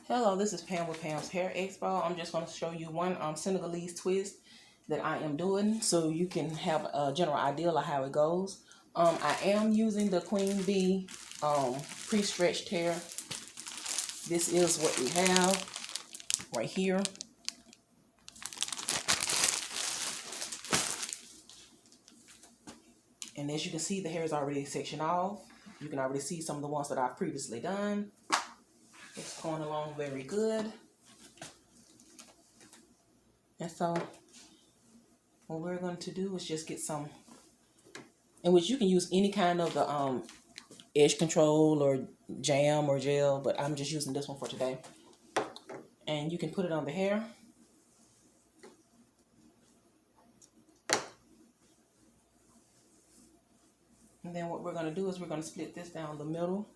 Hello, this is Pam with Pam's Hair Expo. I'm just going to show you one Senegalese twist that I am doing so you can have a general idea of how it goes. I am using the Queen Bee pre-stretched hair. This is what we have right here. And as you can see, the hair is already sectioned off. You can already see some of the ones that I've previously done. It's going along very good. And so what we're going to do is just get some, in which you can use any kind of the edge control or jam or gel, but I'm just using this one for today. And you can put it on the hair. And then what we're going to do is we're going to split this down the middle.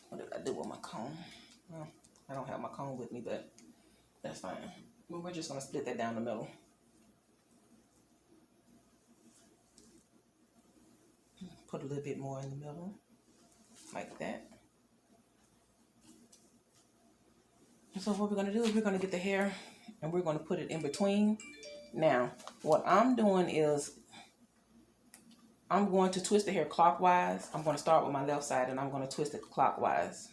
What did I do with my comb? Well, I don't have my comb with me, but that's fine. Well, we're just going to split that down the middle. Put a little bit more in the middle, like that. And so what we're going to do is we're going to get the hair and we're going to put it in between. Now, what I'm doing is I'm going to twist the hair clockwise. I'm going to start with my left side and I'm going to twist it clockwise.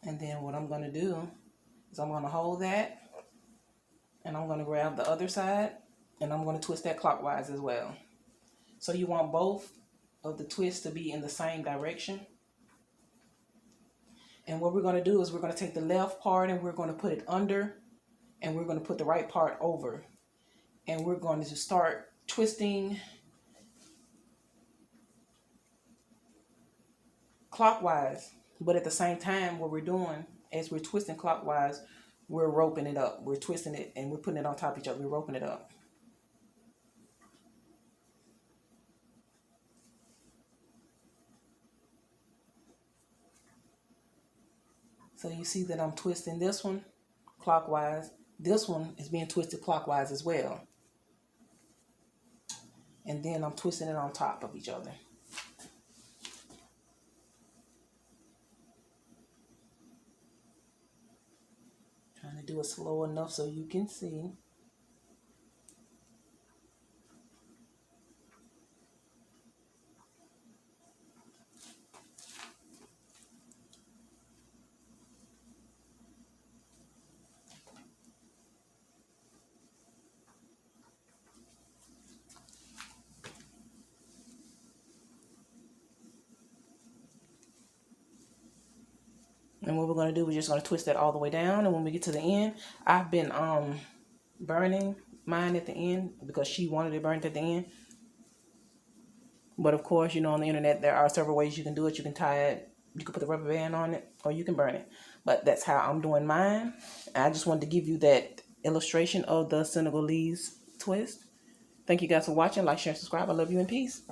And then what I'm going to do is I'm going to hold that and I'm going to grab the other side and I'm going to twist that clockwise as well. So you want both of the twists to be in the same direction. And what we're going to do is we're going to take the left part and we're going to put it under and we're going to put the right part over. And we're going to start twisting clockwise. But at the same time, what we're doing as we're twisting clockwise, we're roping it up. We're twisting it and we're putting it on top of each other. We're roping it up. So you see that I'm twisting this one clockwise. This one is being twisted clockwise as well. And then I'm twisting it on top of each other. Trying to do it slow enough so you can see. And what we're going to do, we're just going to twist that all the way down. And when we get to the end, I've been burning mine at the end because she wanted it burnt at the end. But of course, you know, on the internet, there are several ways you can do it. You can tie it, you can put the rubber band on it, or you can burn it. But that's how I'm doing mine. I just wanted to give you that illustration of the Senegalese twist. Thank you guys for watching. Like, share, and subscribe. I love you and peace.